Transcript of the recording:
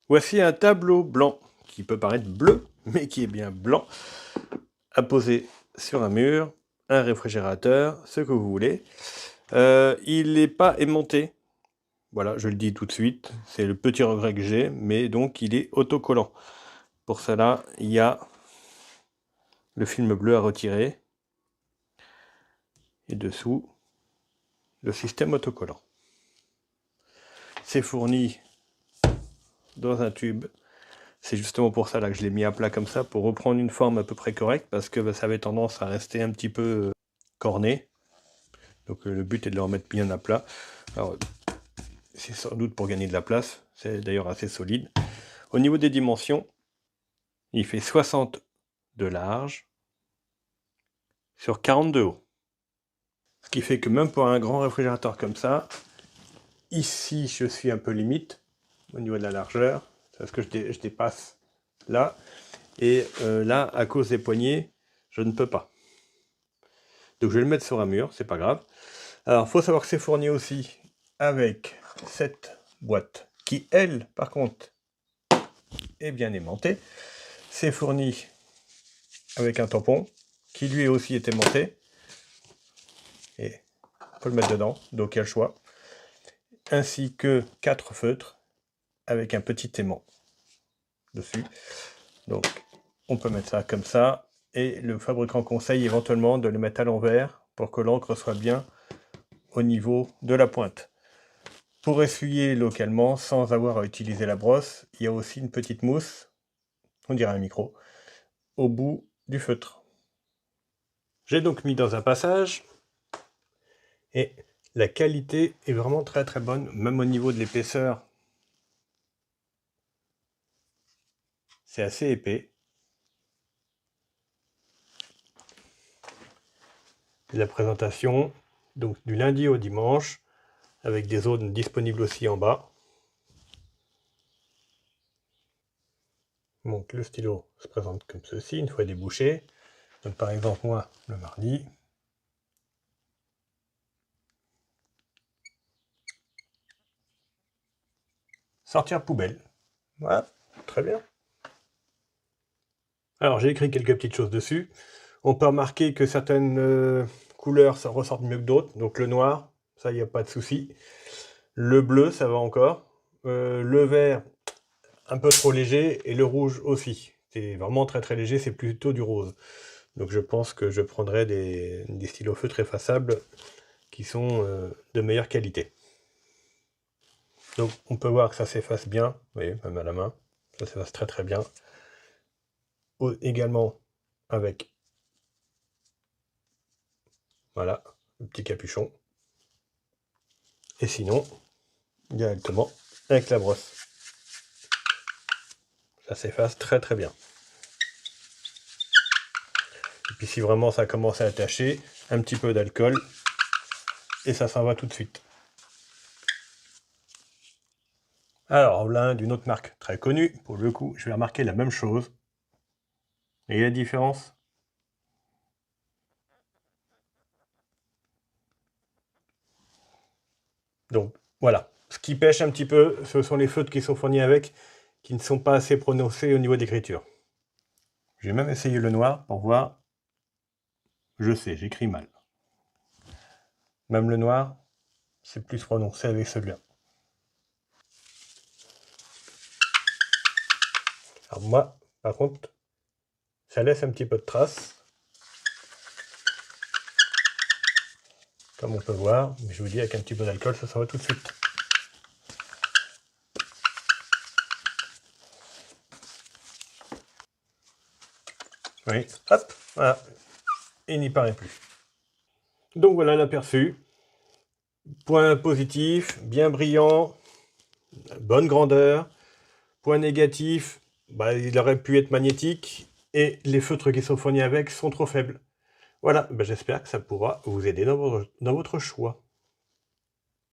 Voici un tableau blanc, qui peut paraître bleu, mais qui est bien blanc, à poser sur un mur, un réfrigérateur, ce que vous voulez. Il n'est pas aimanté, voilà, je le dis tout de suite, c'est le petit regret que j'ai, mais donc il est autocollant. Pour cela, il y a le film bleu à retirer, et dessous, le système autocollant. C'est fourni dans un tube. C'est justement pour ça là, que je l'ai mis à plat comme ça, pour reprendre une forme à peu près correcte, parce que ça avait tendance à rester un petit peu corné. Donc le but est de le remettre bien à plat. Alors, c'est sans doute pour gagner de la place, c'est d'ailleurs assez solide. Au niveau des dimensions, il fait 60 de large sur 40 de haut. Ce qui fait que même pour un grand réfrigérateur comme ça, ici je suis un peu limite au niveau de la largeur, parce que je dépasse là, et là, à cause des poignées, je ne peux pas. Donc je vais le mettre sur un mur, c'est pas grave. Alors il faut savoir que c'est fourni aussi avec cette boîte, qui elle, par contre, est bien aimantée. C'est fourni avec un tampon, qui lui aussi est aimanté. Et il faut le mettre dedans, donc il y a le choix. Ainsi que 4 feutres avec un petit aimant dessus. Donc on peut mettre ça comme ça, et le fabricant conseille éventuellement de le mettre à l'envers pour que l'encre soit bien au niveau de la pointe. Pour essuyer localement sans avoir à utiliser la brosse, il y a aussi une petite mousse, on dirait un micro, au bout du feutre. J'ai donc mis dans un passage, et la qualité est vraiment très très bonne, même au niveau de l'épaisseur. C'est assez épais. La présentation, donc du lundi au dimanche, avec des zones disponibles aussi en bas. Donc le stylo se présente comme ceci, une fois débouché. Donc par exemple moi, le mardi. Sortir poubelle. Voilà, très bien. Alors j'ai écrit quelques petites choses dessus. On peut remarquer que certaines couleurs ça ressortent mieux que d'autres. Donc le noir, ça il n'y a pas de souci. Le bleu, ça va encore. Le vert, un peu trop léger. Et le rouge aussi. C'est vraiment très très léger, c'est plutôt du rose. Donc je pense que je prendrai des stylos feutres effaçables qui sont de meilleure qualité. Donc on peut voir que ça s'efface bien, vous voyez, même à la main, ça s'efface très très bien. Également avec, voilà, le petit capuchon. Et sinon, directement avec la brosse. Ça s'efface très très bien. Et puis si vraiment ça commence à attacher, un petit peu d'alcool, et ça s'en va tout de suite. Alors là, d'une autre marque très connue, pour le coup, je vais remarquer la même chose. Et la différence? Donc voilà, ce qui pêche un petit peu, ce sont les feutres qui sont fournis avec, qui ne sont pas assez prononcés au niveau d'écriture. J'ai même essayé le noir pour voir. Je sais, j'écris mal. Même le noir, c'est plus prononcé avec celui-là. Alors moi, par contre, ça laisse un petit peu de traces. Comme on peut voir, mais je vous dis, avec un petit peu d'alcool, ça s'en va tout de suite. Oui, hop, voilà. Il n'y paraît plus. Donc voilà l'aperçu. Point positif, bien brillant, bonne grandeur. Point négatif, bah, il aurait pu être magnétique, et les feutres qui sont fournis avec sont trop faibles. Voilà, bah, j'espère que ça pourra vous aider dans votre choix.